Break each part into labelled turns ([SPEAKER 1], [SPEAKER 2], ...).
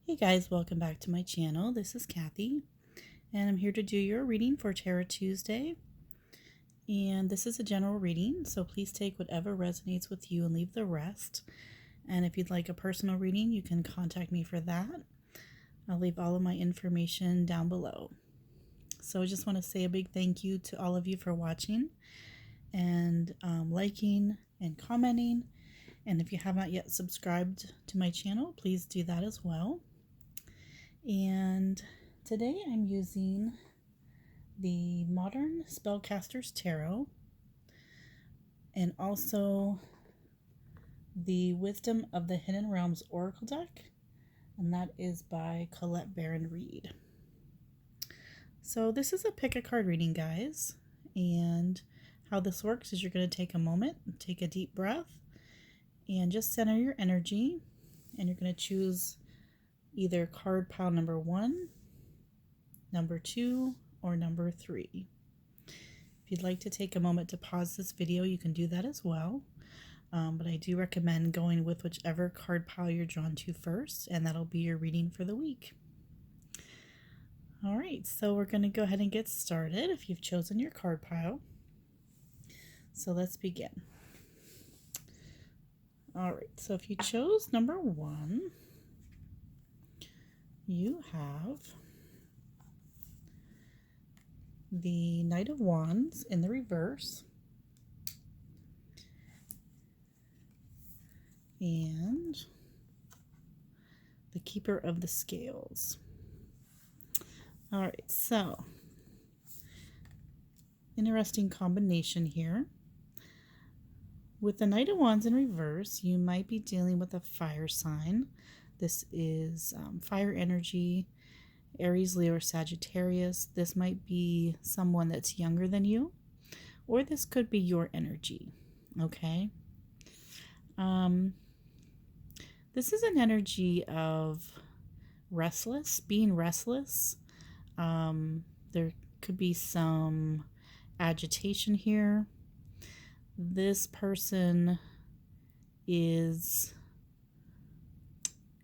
[SPEAKER 1] Hey guys, welcome back to my channel. This is Kathy, and I'm here to do your reading for Tarot Tuesday. And this is a general reading, so please take whatever resonates with you and leave the rest. And if you'd like a personal reading, you can contact me for that. I'll leave all of my information down below. So I just want to say a big thank you to all of you for watching and liking and commenting. And if you have not yet subscribed to my channel, please do that as well. And today I'm using the Modern Spellcasters Tarot and also the Wisdom of the Hidden Realms Oracle deck, and that is by Colette Baron Reed. So this is a pick a card reading, guys, and how this works is you're going to take a moment, take a deep breath, and just center your energy, and you're going to choose either card pile number 1, number 2, or number 3. If you'd like to take a moment to pause this video, you can do that as well. But I do recommend going with whichever card pile you're drawn to first, and that'll be your reading for the week. All right, so we're going to go ahead and get started if you've chosen your card pile. So let's begin. All right, so if you chose number 1, you have the Knight of Wands in the reverse and the Keeper of the Scales. All right, so interesting combination here. With the Knight of Wands in reverse, you might be dealing with a fire sign. This is fire energy, Aries, Leo, or Sagittarius. This might be someone that's younger than you, or this could be your energy, okay? This is an energy of being restless. There could be some agitation here. This person is...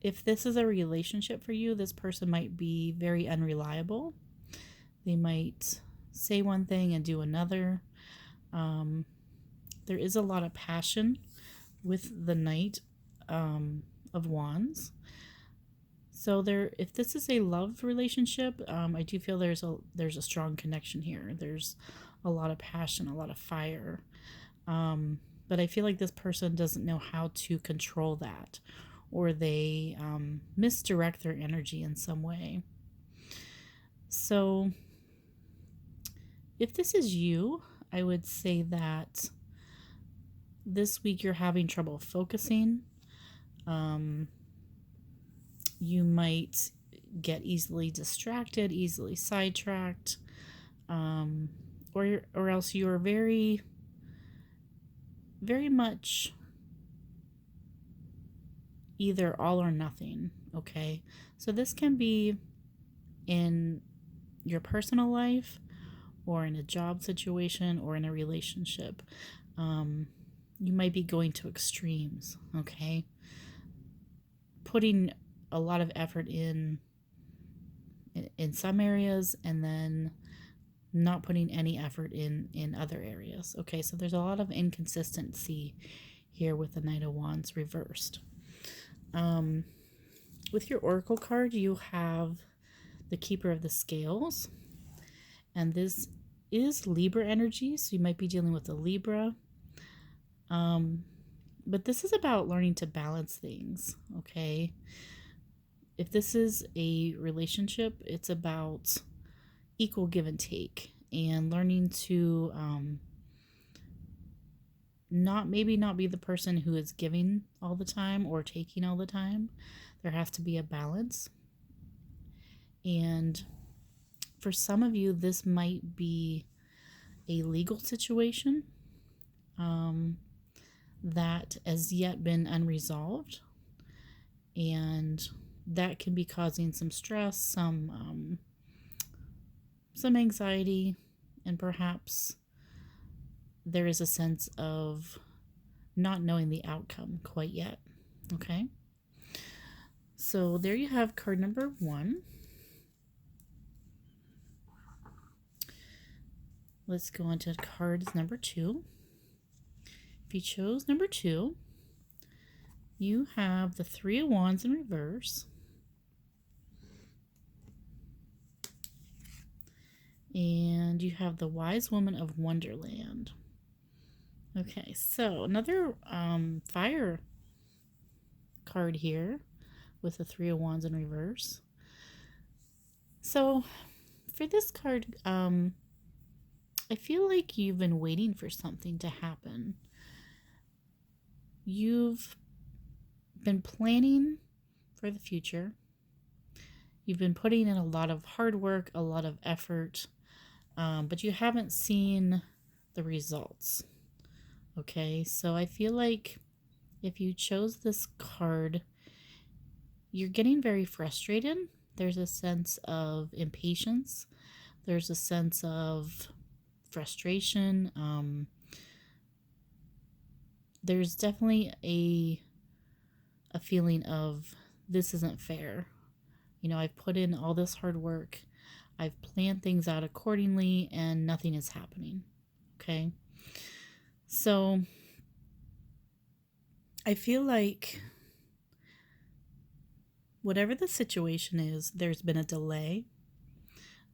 [SPEAKER 1] If this is a relationship for you, this person might be very unreliable. They might say one thing and do another. There is a lot of passion with the Knight of Wands. So if this is a love relationship, I do feel there's a strong connection here. There's a lot of passion, a lot of fire. But I feel like this person doesn't know how to control that, or they misdirect their energy in some way. So if this is you, I would say that this week you're having trouble focusing. You might get easily distracted, easily sidetracked, or else you're very, very much either all or nothing, okay? So this can be in your personal life, or in a job situation, or in a relationship. You might be going to extremes, okay? Putting a lot of effort in some areas, and then not putting any effort in other areas, okay? So there's a lot of inconsistency here with the Knight of Wands reversed. With your Oracle card, you have the Keeper of the Scales, and this is Libra energy, so you might be dealing with a Libra. But this is about learning to balance things, okay? If this is a relationship, it's about equal give and take, and learning to not be the person who is giving all the time or taking all the time. There has to be a balance. And for some of you, this might be a legal situation that has yet been unresolved, and that can be causing some stress, some anxiety, and perhaps there is a sense of not knowing the outcome quite yet, okay? So there you have card number 1. Let's go on to cards number 2. If you chose number 2, you have the 3 of Wands in reverse. And you have the Wise Woman of Wonderland. Okay, so another fire card here with the 3 of Wands in reverse. So for this card, I feel like you've been waiting for something to happen. You've been planning for the future. You've been putting in a lot of hard work, a lot of effort, but you haven't seen the results. Okay, so I feel like if you chose this card, you're getting very frustrated. There's a sense of impatience. There's a sense of frustration. There's definitely a feeling of this isn't fair. You know, I've put in all this hard work. I've planned things out accordingly and nothing is happening. Okay. So I feel like whatever the situation is, there's been a delay.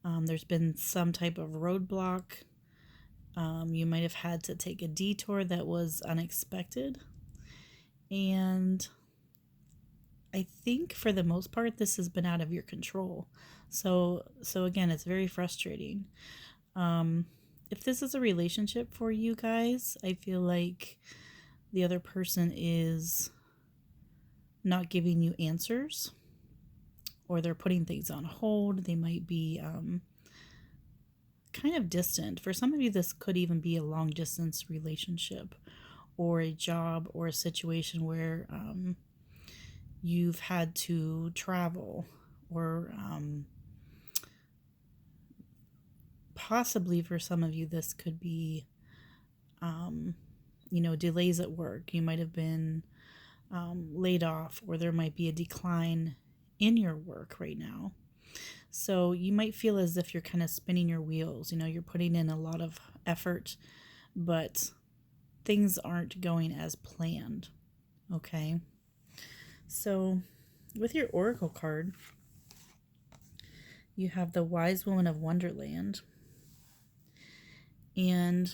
[SPEAKER 1] There's been some type of roadblock. You might have had to take a detour that was unexpected. And I think for the most part, this has been out of your control. So again, it's very frustrating. If this is a relationship for you guys, I feel like the other person is not giving you answers, or they're putting things on hold. They might be kind of distant. For some of you, this could even be a long distance relationship, or a job, or a situation where you've had to travel, or possibly for some of you, this could be, delays at work. You might have been laid off, or there might be a decline in your work right now. So you might feel as if you're kind of spinning your wheels. You're putting in a lot of effort, but things aren't going as planned. Okay. So with your Oracle card, you have the Wise Woman of Wonderland. And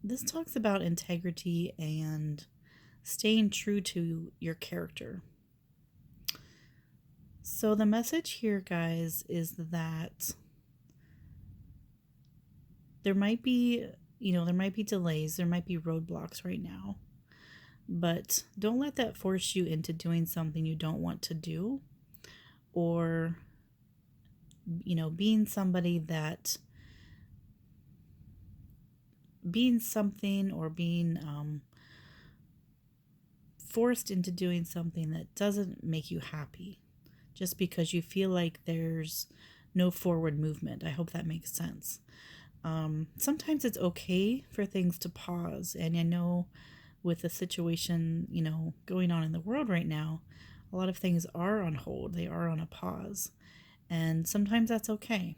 [SPEAKER 1] this talks about integrity and staying true to your character. So the message here, guys, is that there might be delays, there might be roadblocks right now, but don't let that force you into doing something you don't want to do, or, being something, or being forced into doing something that doesn't make you happy, just because you feel like there's no forward movement. I hope that makes sense. Sometimes it's okay for things to pause. And I know with the situation, going on in the world right now, a lot of things are on hold. They are on a pause. And sometimes that's okay.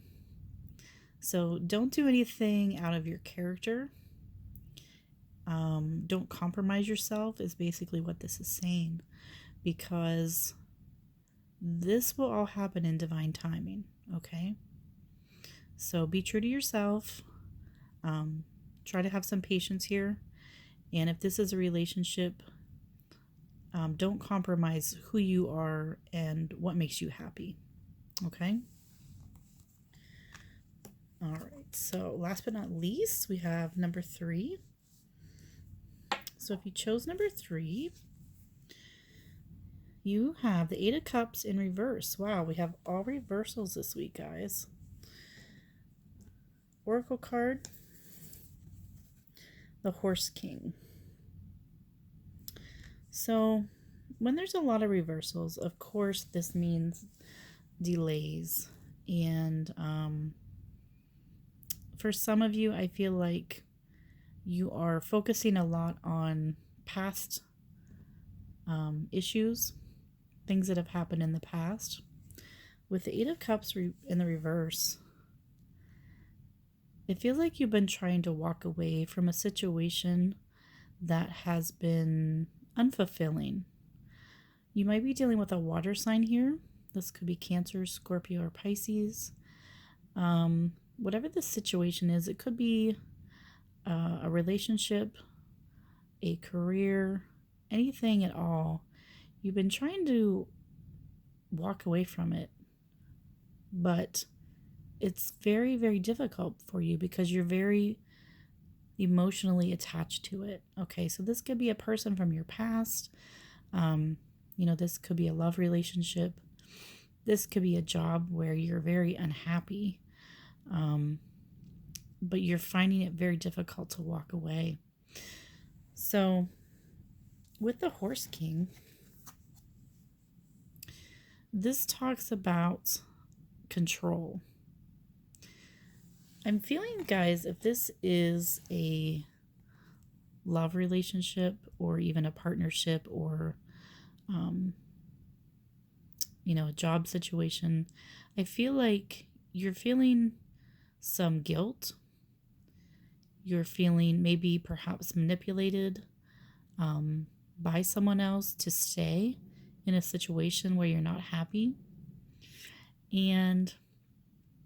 [SPEAKER 1] So don't do anything out of your character. Don't compromise yourself is basically what this is saying, because this will all happen in divine timing. Okay. So be true to yourself. Try to have some patience here. And if this is a relationship, don't compromise who you are and what makes you happy. Okay? All right. So last but not least, we have number 3. So if you chose number 3, you have the 8 of Cups in reverse. Wow, we have all reversals this week, guys. Oracle card, the Horse King. So when there's a lot of reversals, of course, this means delays. And for some of you, I feel like you are focusing a lot on past issues things that have happened in the past. With the Eight of Cups in the reverse, it feels like you've been trying to walk away from a situation that has been unfulfilling. You might be dealing with a water sign here. This could be Cancer, Scorpio, or Pisces. Whatever the situation is, it could be a relationship, a career, anything at all. You've been trying to walk away from it, but it's very, very difficult for you because you're very emotionally attached to it. Okay, so this could be a person from your past. This could be a love relationship. This could be a job where you're very unhappy, but you're finding it very difficult to walk away. So with the Horse King, this talks about control. I'm feeling, guys, if this is a love relationship or even a partnership or, a job situation, I feel like you're feeling some guilt. You're feeling maybe perhaps manipulated by someone else to stay in a situation where you're not happy. And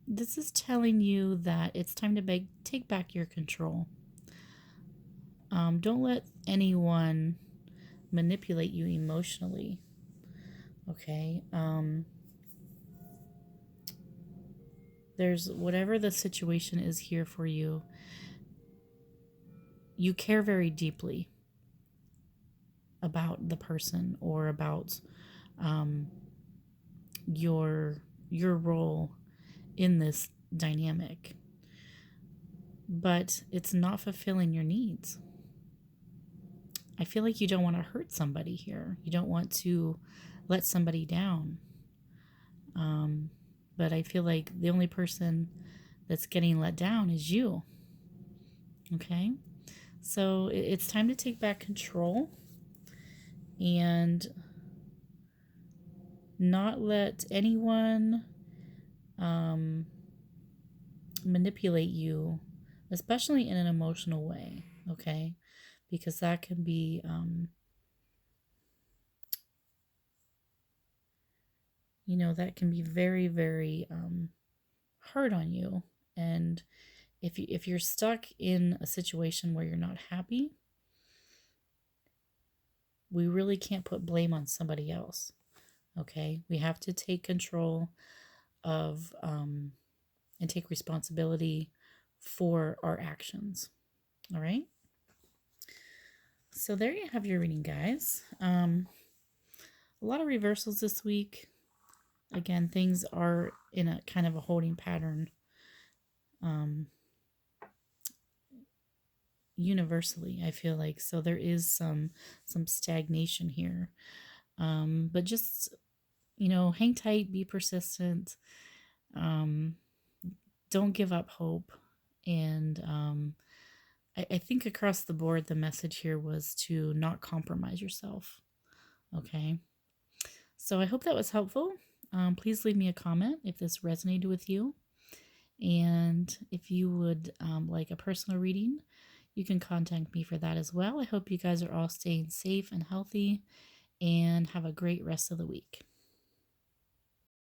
[SPEAKER 1] this is telling you that it's time to take back your control. Don't let anyone manipulate you emotionally. Okay? There's whatever the situation is here for you. You care very deeply about the person or about your role in this dynamic, but it's not fulfilling your needs. I feel like you don't want to hurt somebody here. You don't want to let somebody down. But I feel like the only person that's getting let down is you. Okay? So it's time to take back control and not let anyone manipulate you, especially in an emotional way. Okay? Because that can be that can be very, very hard on you. And if you're stuck in a situation where you're not happy, we really can't put blame on somebody else. Okay, we have to take control of and take responsibility for our actions. All right, so there you have your reading, guys. A lot of reversals this week. Again, things are in a kind of a holding pattern universally, I feel like. So there is some stagnation here. But just, hang tight, be persistent. Don't give up hope. And I think across the board, the message here was to not compromise yourself. Okay. So I hope that was helpful. Please leave me a comment if this resonated with you. And if you would like a personal reading, you can contact me for that as well. I hope you guys are all staying safe and healthy and have a great rest of the week.